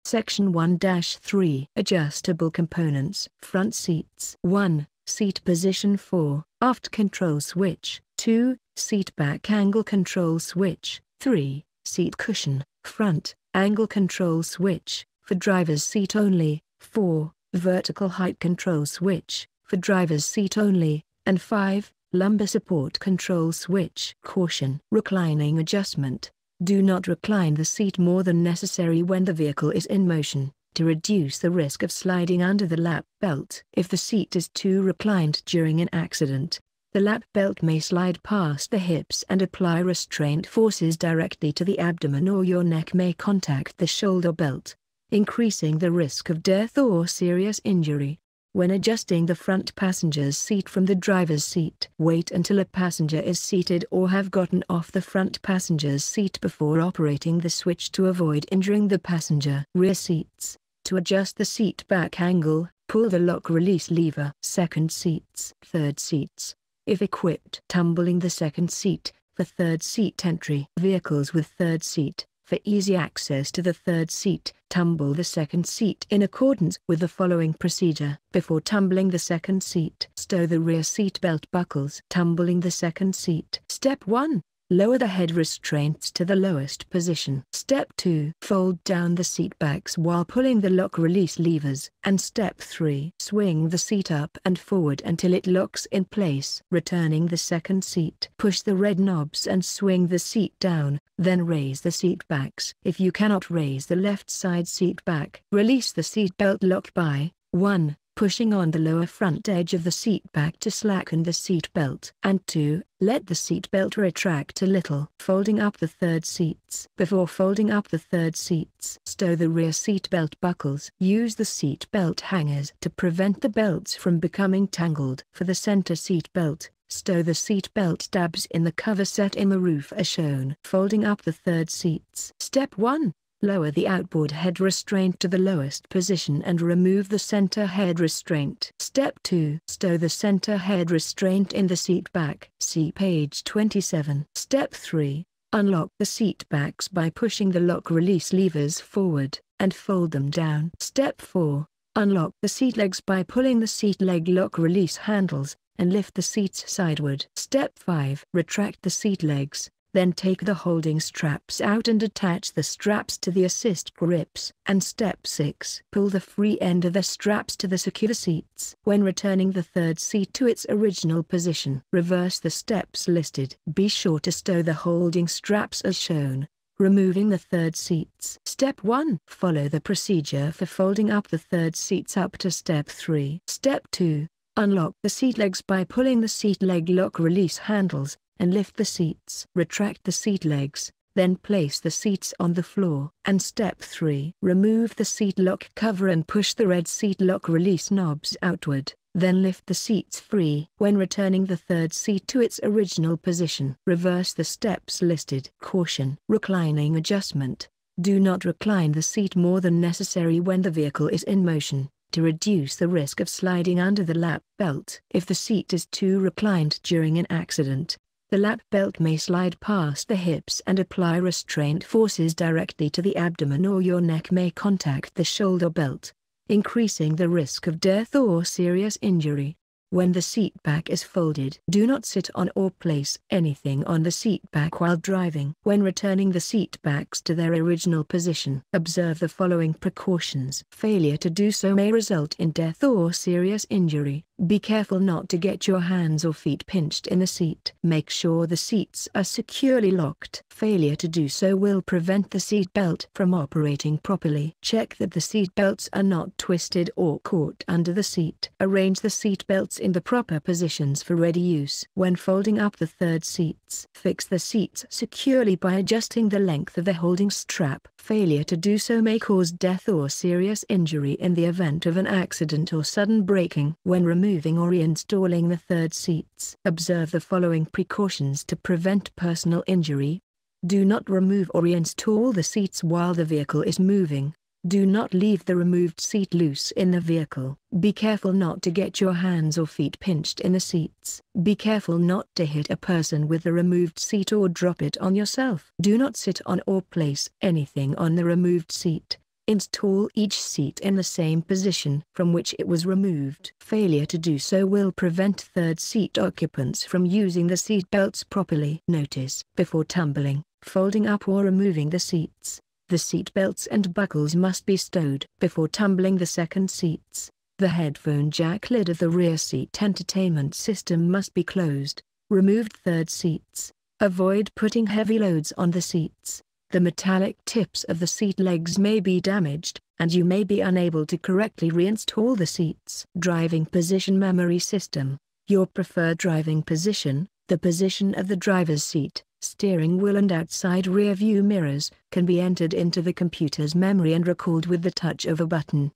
Section 1-3 Adjustable Components. Front seats. 1. Seat position. 4. Aft control switch. 2. Seat back angle control switch. 3. Seat cushion. Front angle control switch, for driver's seat only. 4. Vertical height control switch, for driver's seat only. And 5. Lumbar support control switch. Caution. Reclining adjustment. Do not recline the seat more than necessary when the vehicle is in motion, to reduce the risk of sliding under the lap belt. If the seat is too reclined during an accident, the lap belt may slide past the hips and apply restraint forces directly to the abdomen, or your neck may contact the shoulder belt, increasing the risk of death or serious injury. When adjusting the front passenger's seat from the driver's seat, wait until a passenger is seated or have gotten off the front passenger's seat before operating the switch to avoid injuring the passenger. Rear seats. To adjust the seat back angle, pull the lock release lever. Second seats. Third seats. If equipped, tumbling the second seat, for third seat entry. Vehicles with third seat. For easy access to the third seat, tumble the second seat in accordance with the following procedure. Before tumbling the second seat, stow the rear seat belt buckles. Tumbling the second seat. Step 1. Lower the head restraints to the lowest position. Step 2. Fold down the seat backs while pulling the lock release levers. And Step 3. Swing the seat up and forward until it locks in place. Returning the second seat. Push the red knobs and swing the seat down, then raise the seat backs. If you cannot raise the left side seat back, release the seat belt lock by 1. Pushing on the lower front edge of the seat back to slacken the seat belt. And 2. Let the seat belt retract a little. Folding up the third seats. Before folding up the third seats, stow the rear seat belt buckles. Use the seat belt hangers to prevent the belts from becoming tangled. For the center seat belt, stow the seat belt tabs in the cover set in the roof as shown. Folding up the third seats. Step 1. Lower the outboard head restraint to the lowest position and remove the center head restraint. Step 2. Stow the center head restraint in the seat back. See page 27. Step 3. Unlock the seat backs by pushing the lock release levers forward, and fold them down. Step 4. Unlock the seat legs by pulling the seat leg lock release handles, and lift the seats sideward. Step 5. Retract the seat legs. Then take the holding straps out and attach the straps to the assist grips. And Step 6. Pull the free end of the straps to the secure seats. When returning the third seat to its original position, reverse the steps listed. Be sure to stow the holding straps as shown. Removing the third seats. Step 1. Follow the procedure for folding up the third seats up to Step 3. Step 2. Unlock the seat legs by pulling the seat leg lock release handles, and lift the seats. Retract the seat legs, then place the seats on the floor. And Step 3. Remove the seat lock cover and push the red seat lock release knobs outward, then lift the seats free. When returning the third seat to its original position, reverse the steps listed. Caution. Reclining adjustment. Do not recline the seat more than necessary when the vehicle is in motion, to reduce the risk of sliding under the lap belt. If the seat is too reclined during an accident, the lap belt may slide past the hips and apply restraint forces directly to the abdomen, or your neck may contact the shoulder belt, increasing the risk of death or serious injury. When the seat back is folded, do not sit on or place anything on the seat back while driving. When returning the seat backs to their original position, observe the following precautions. Failure to do so may result in death or serious injury. Be careful not to get your hands or feet pinched in the seat. Make sure the seats are securely locked. Failure to do so will prevent the seat belt from operating properly. Check that the seat belts are not twisted or caught under the seat. Arrange the seat belts in the proper positions for ready use. When folding up the third seats, fix the seats securely by adjusting the length of the holding strap. Failure to do so may cause death or serious injury in the event of an accident or sudden braking. When removing or reinstalling the third seats, observe the following precautions to prevent personal injury. Do not remove or reinstall the seats while the vehicle is moving. Do not leave the removed seat loose in the vehicle. Be careful not to get your hands or feet pinched in the seats. Be careful not to hit a person with the removed seat or drop it on yourself. Do not sit on or place anything on the removed seat. Install each seat in the same position from which it was removed. Failure to do so will prevent third seat occupants from using the seat belts properly. Notice: before tumbling, folding up or removing the seats, the seat belts and buckles must be stowed. Before tumbling the second seats, the headphone jack lid of the rear seat entertainment system must be closed. Removed third seats. Avoid putting heavy loads on the seats. The metallic tips of the seat legs may be damaged, and you may be unable to correctly reinstall the seats. Driving position memory system. Your preferred driving position, the position of the driver's seat, steering wheel and outside rear view mirrors, can be entered into the computer's memory and recalled with the touch of a button.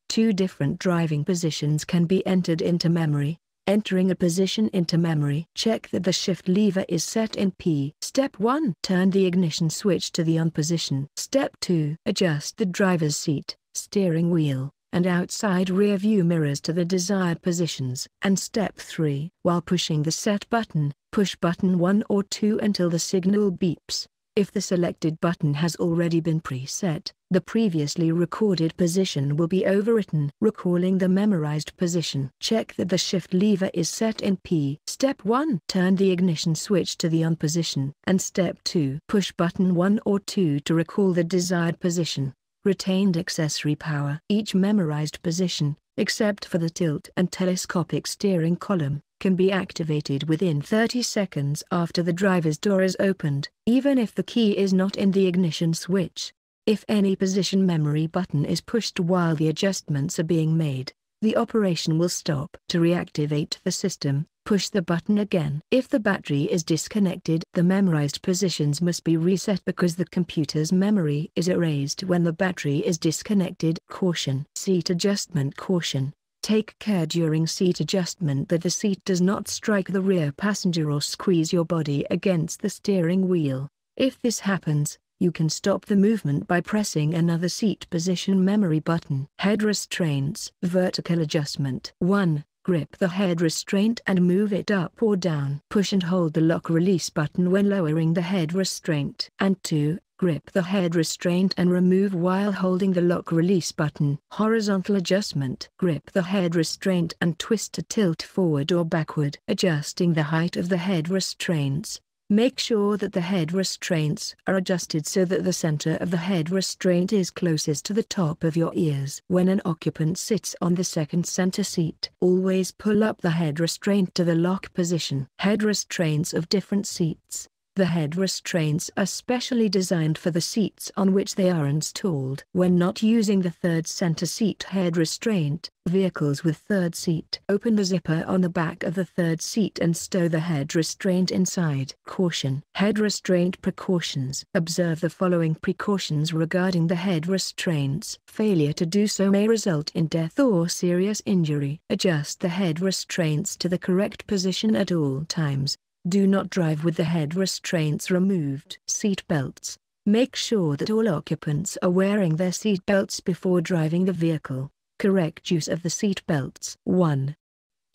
Two different driving positions can be entered into memory. Entering a position into memory. Check that the shift lever is set in P. Step 1. Turn the ignition switch to the on position. Step 2. Adjust the driver's seat, steering wheel, and outside rear view mirrors to the desired positions. And Step 3. While pushing the set button, push button 1 or 2 until the signal beeps. If the selected button has already been preset, the previously recorded position will be overwritten, recalling the memorized position. Check that the shift lever is set in P. Step 1. Turn the ignition switch to the on position. And Step 2. Push button 1 or 2 to recall the desired position. Retained accessory power. Each memorized position, except for the tilt and telescopic steering column, can be activated within 30 seconds after the driver's door is opened, even if the key is not in the ignition switch. If any position memory button is pushed while the adjustments are being made, the operation will stop. To reactivate the system, push the button again. If the battery is disconnected, the memorized positions must be reset because the computer's memory is erased when the battery is disconnected. Caution. Seat adjustment. Caution. Take care during seat adjustment that the seat does not strike the rear passenger or squeeze your body against the steering wheel. If this happens, you can stop the movement by pressing another seat position memory button. Head restraints. Vertical adjustment. 1. Grip the head restraint and move it up or down. Push and hold the lock release button when lowering the head restraint. And 2. Grip the head restraint and remove while holding the lock release button. Horizontal adjustment. Grip the head restraint and twist to tilt forward or backward. Adjusting the height of the head restraints. Make sure that the head restraints are adjusted so that the center of the head restraint is closest to the top of your ears. When an occupant sits on the second center seat, always pull up the head restraint to the lock position. Head restraints of different seats. The head restraints are specially designed for the seats on which they are installed. When not using the third center seat head restraint, vehicles with third seat, open the zipper on the back of the third seat and stow the head restraint inside. Caution. Head restraint precautions. Observe the following precautions regarding the head restraints. Failure to do so may result in death or serious injury. Adjust the head restraints to the correct position at all times. Do not drive with the head restraints removed. Seat belts. Make sure that all occupants are wearing their seat belts before driving the vehicle. Correct use of the seat belts. 1.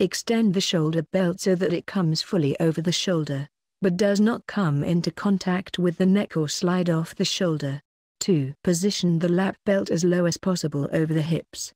Extend the shoulder belt so that it comes fully over the shoulder, but does not come into contact with the neck or slide off the shoulder. 2. Position the lap belt as low as possible over the hips.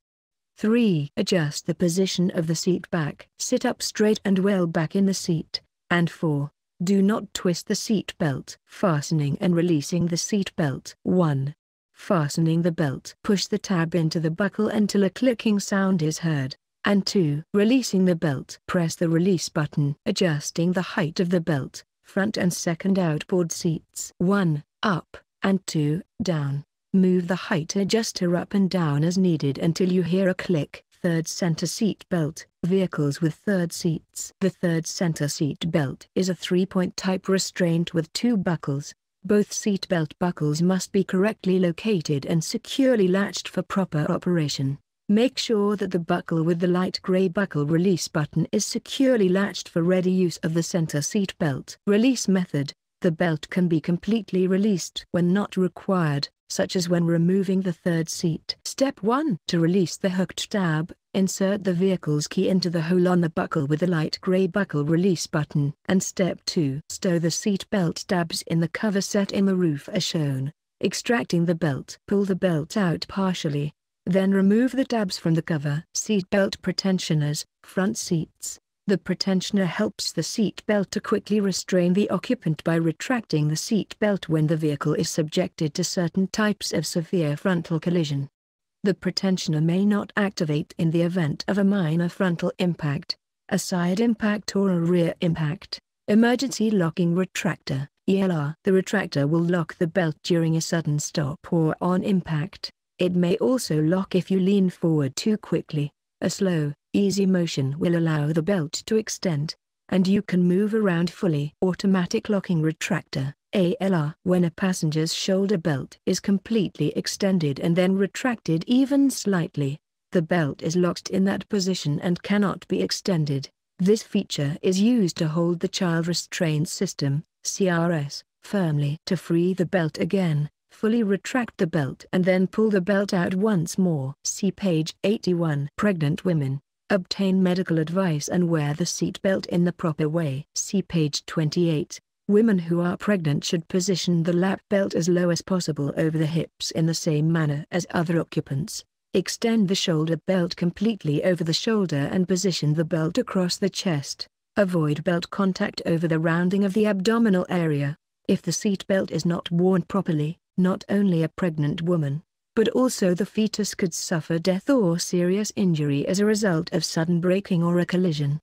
3. Adjust the position of the seat back. Sit up straight and well back in the seat. And 4. Do not twist the seat belt. Fastening and releasing the seat belt. 1. Fastening the belt. Push the tab into the buckle until a clicking sound is heard. And 2. Releasing the belt. Press the release button. Adjusting the height of the belt, front and second outboard seats. 1. Up, and 2. Down. Move the height adjuster up and down as needed until you hear a click. Third center seat belt. Vehicles with third seats. The third center seat belt is a 3-point type restraint with 2 buckles. Both seat belt buckles must be correctly located and securely latched for proper operation. Make sure that the buckle with the light gray buckle release button is securely latched for ready use of the center seat belt. Release method. The belt can be completely released when not required, such as when removing the third seat. Step 1. To release the hooked tab, insert the vehicle's key into the hole on the buckle with the light gray buckle release button. And Step 2. Stow the seat belt tabs in the cover set in the roof as shown. Extracting the belt. Pull the belt out partially. Then remove the tabs from the cover. Seat belt pretensioners, front seats. The pretensioner helps the seat belt to quickly restrain the occupant by retracting the seat belt when the vehicle is subjected to certain types of severe frontal collision. The pretensioner may not activate in the event of a minor frontal impact, a side impact or a rear impact. Emergency locking retractor, ELR. The retractor will lock the belt during a sudden stop or on impact. It may also lock if you lean forward too quickly. A slow, easy motion will allow the belt to extend, and you can move around fully. Automatic locking retractor, ALR. When a passenger's shoulder belt is completely extended and then retracted even slightly, the belt is locked in that position and cannot be extended. This feature is used to hold the child restraint system, CRS, firmly. To free the belt again, fully retract the belt and then pull the belt out once more. See page 81. Pregnant women. Obtain medical advice and wear the seat belt in the proper way. See page 28. Women who are pregnant should position the lap belt as low as possible over the hips in the same manner as other occupants. Extend the shoulder belt completely over the shoulder and position the belt across the chest. Avoid belt contact over the rounding of the abdominal area. If the seat belt is not worn properly, not only a pregnant woman, but also the fetus could suffer death or serious injury as a result of sudden braking or a collision.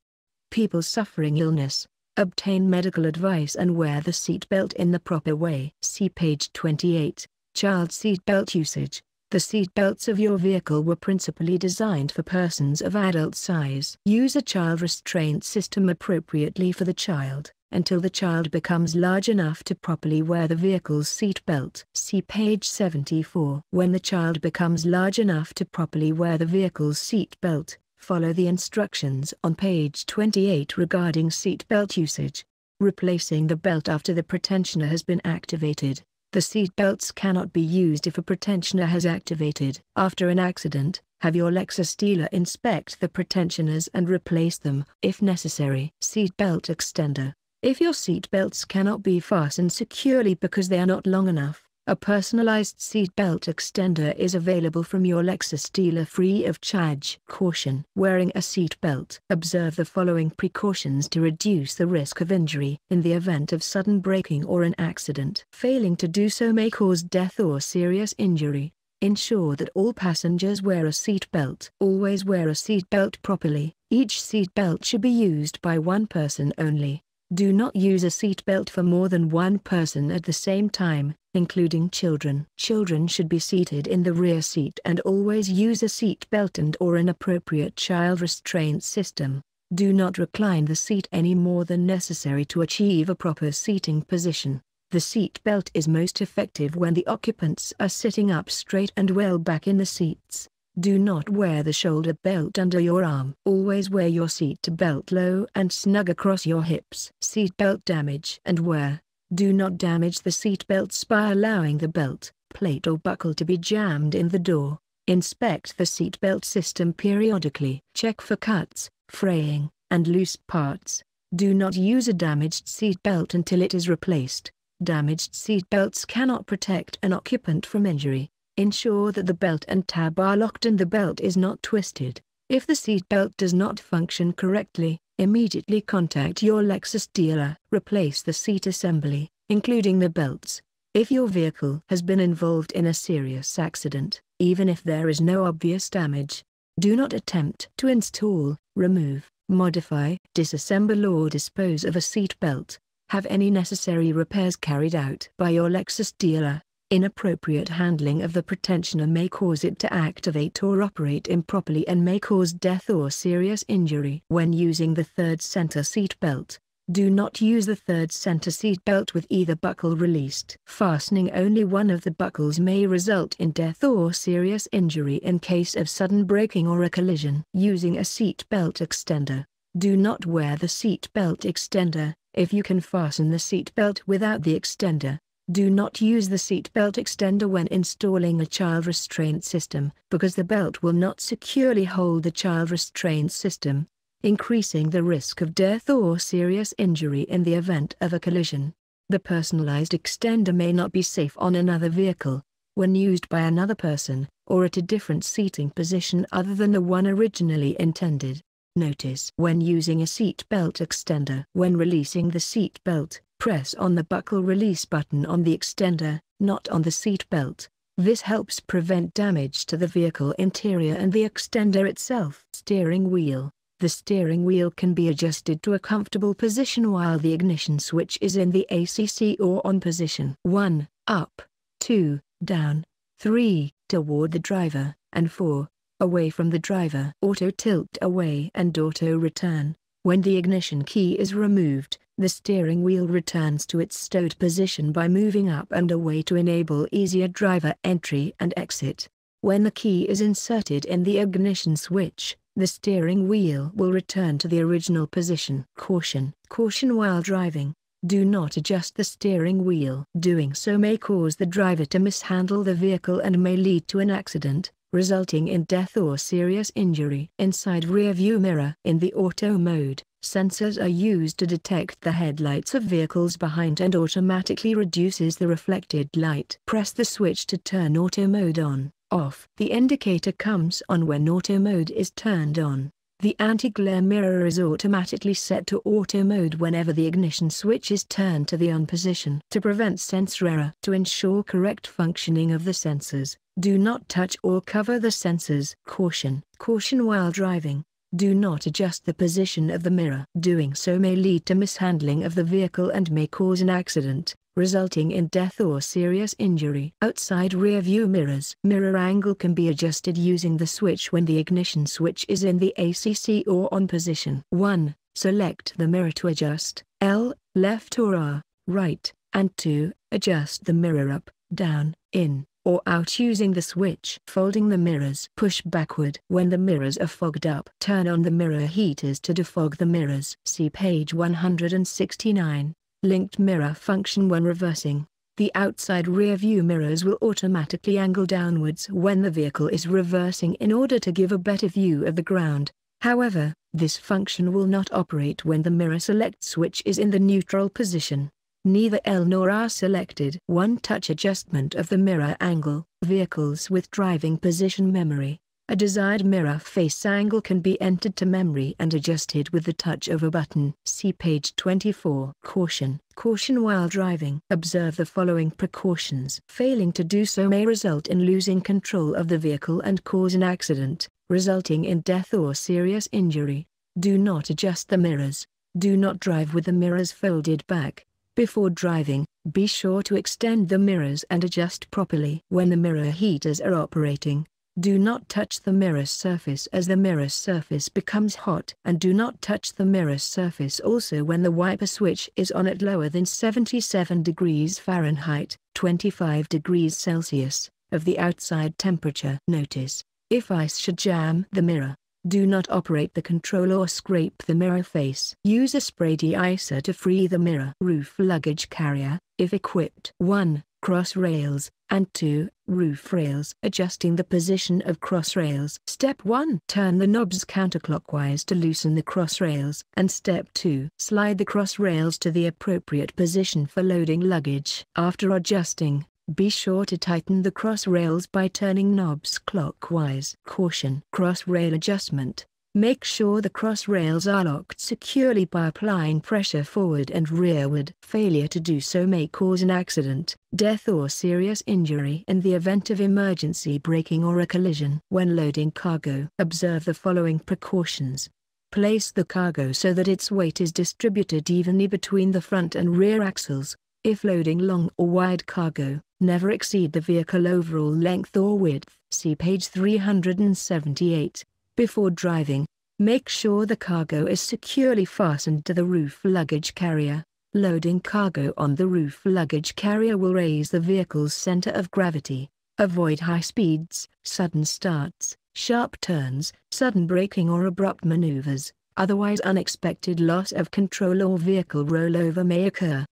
People suffering illness. Obtain medical advice and wear the seat belt in the proper way. See page 28. Child seat belt usage. The seat belts of your vehicle were principally designed for persons of adult size. Use a child restraint system appropriately for the child, until the child becomes large enough to properly wear the vehicle's seat belt. See page 74. When the child becomes large enough to properly wear the vehicle's seat belt, follow the instructions on page 28 regarding seat belt usage. Replacing the belt after the pretensioner has been activated. The seat belts cannot be used if a pretensioner has activated. After an accident, have your Lexus dealer inspect the pretensioners and replace them, if necessary. Seat belt extender. If your seat belts cannot be fastened securely because they are not long enough, a personalized seat belt extender is available from your Lexus dealer free of charge. Caution. Wearing a seat belt. Observe the following precautions to reduce the risk of injury in the event of sudden braking or an accident. Failing to do so may cause death or serious injury. Ensure that all passengers wear a seat belt. Always wear a seat belt properly. Each seat belt should be used by one person only. Do not use a seat belt for more than one person at the same time, including children. Children should be seated in the rear seat and always use a seat belt and/or an appropriate child restraint system. Do not recline the seat any more than necessary to achieve a proper seating position. The seat belt is most effective when the occupants are sitting up straight and well back in the seats. Do not wear the shoulder belt under your arm. Always wear your seat belt low and snug across your hips. Seat belt damage and wear. Do not damage the seat belts by allowing the belt, plate or buckle to be jammed in the door. Inspect the seat belt system periodically. Check for cuts, fraying, and loose parts. Do not use a damaged seat belt until it is replaced. Damaged seat belts cannot protect an occupant from injury. Ensure that the belt and tab are locked and the belt is not twisted. If the seat belt does not function correctly, immediately contact your Lexus dealer. Replace the seat assembly, including the belts. If your vehicle has been involved in a serious accident, even if there is no obvious damage, do not attempt to install, remove, modify, disassemble or dispose of a seat belt. Have any necessary repairs carried out by your Lexus dealer. Inappropriate handling of the pretensioner may cause it to activate or operate improperly and may cause death or serious injury. When using the third center seat belt, do not use the third center seat belt with either buckle released. Fastening only one of the buckles may result in death or serious injury in case of sudden braking or a collision. Using a seat belt extender. Do not wear the seat belt extender. If you can fasten the seat belt without the extender, do not use the seat belt extender when installing a child restraint system, because the belt will not securely hold the child restraint system, increasing the risk of death or serious injury in the event of a collision. The personalized extender may not be safe on another vehicle, when used by another person, or at a different seating position other than the one originally intended. Notice when using a seat belt extender. When releasing the seat belt, press on the buckle release button on the extender, not on the seat belt. This helps prevent damage to the vehicle interior and the extender itself. Steering wheel. The steering wheel can be adjusted to a comfortable position while the ignition switch is in the ACC or on position. 1. Up. 2. Down. 3. Toward the driver, and 4. Away from the driver. Auto tilt away and auto return. When the ignition key is removed, the steering wheel returns to its stowed position by moving up and away to enable easier driver entry and exit. When the key is inserted in the ignition switch, the steering wheel will return to the original position. Caution. Caution while driving. Do not adjust the steering wheel. Doing so may cause the driver to mishandle the vehicle and may lead to an accident, resulting in death or serious injury. Inside rear view mirror. In the auto mode, sensors are used to detect the headlights of vehicles behind and automatically reduces the reflected light. Press the switch to turn auto mode on, off. The indicator comes on when auto mode is turned on. The anti-glare mirror is automatically set to auto mode whenever the ignition switch is turned to the on position. To prevent sensor error. To ensure correct functioning of the sensors, do not touch or cover the sensors. Caution. Caution while driving. Do not adjust the position of the mirror. Doing so may lead to mishandling of the vehicle and may cause an accident, resulting in death or serious injury. Outside rear view mirrors. Mirror angle can be adjusted using the switch when the ignition switch is in the ACC or on position. 1. Select the mirror to adjust L, left or R, right, and 2. Adjust the mirror up, down, in, or out using the switch. Folding the mirrors. Push backward. When the mirrors are fogged up, turn on the mirror heaters to defog the mirrors. See page 169. Linked mirror function. When reversing, the outside rear view mirrors will automatically angle downwards when the vehicle is reversing in order to give a better view of the ground. However, this function will not operate when the mirror select switch is in the neutral position. Neither L nor R selected. One-touch adjustment of the mirror angle. Vehicles with driving position memory. A desired mirror face angle can be entered to memory and adjusted with the touch of a button. See page 24. Caution. Caution while driving. Observe the following precautions. Failing to do so may result in losing control of the vehicle and cause an accident, resulting in death or serious injury. Do not adjust the mirrors. Do not drive with the mirrors folded back. Before driving, be sure to extend the mirrors and adjust properly. When the mirror heaters are operating, do not touch the mirror surface as the mirror surface becomes hot, and do not touch the mirror surface also when the wiper switch is on at lower than 77 degrees Fahrenheit, 25 degrees Celsius, of the outside temperature. Notice, if ice should jam the mirror, do not operate the control or scrape the mirror face. Use a spray de-icer to free the mirror. Roof luggage carrier, if equipped. 1. Cross rails, and 2. Roof rails. Adjusting the position of cross rails. Step 1. Turn the knobs counterclockwise to loosen the cross rails. And Step 2. Slide the cross rails to the appropriate position for loading luggage. After adjusting, be sure to tighten the cross rails by turning knobs clockwise. Caution. Cross rail adjustment. Make sure the cross rails are locked securely by applying pressure forward and rearward. Failure to do so may cause an accident, death or serious injury in the event of emergency braking or a collision. When loading cargo, observe the following precautions. Place the cargo so that its weight is distributed evenly between the front and rear axles. If loading long or wide cargo, never exceed the vehicle overall length or width. See page 378. Before driving, make sure the cargo is securely fastened to the roof luggage carrier. Loading cargo on the roof luggage carrier will raise the vehicle's center of gravity. Avoid high speeds, sudden starts, sharp turns, sudden braking or abrupt maneuvers, otherwise unexpected loss of control or vehicle rollover may occur.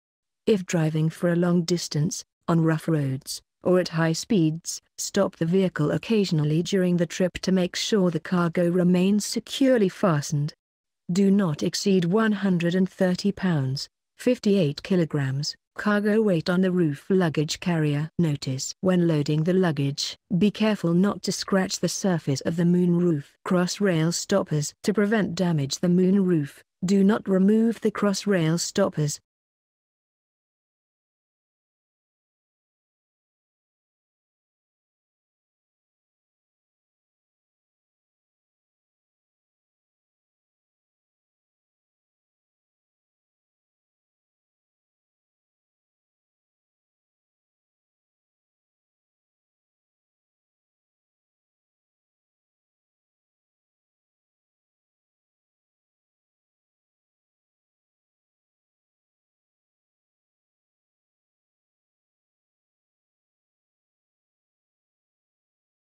If driving for a long distance, on rough roads, or at high speeds, stop the vehicle occasionally during the trip to make sure the cargo remains securely fastened. Do not exceed 130 pounds, 58 kilograms, Cargo weight on the roof luggage carrier. Notice: when loading the luggage, be careful not to scratch the surface of the moon roof. Cross rail stoppers. To prevent damage the moon roof, do not remove the cross rail stoppers.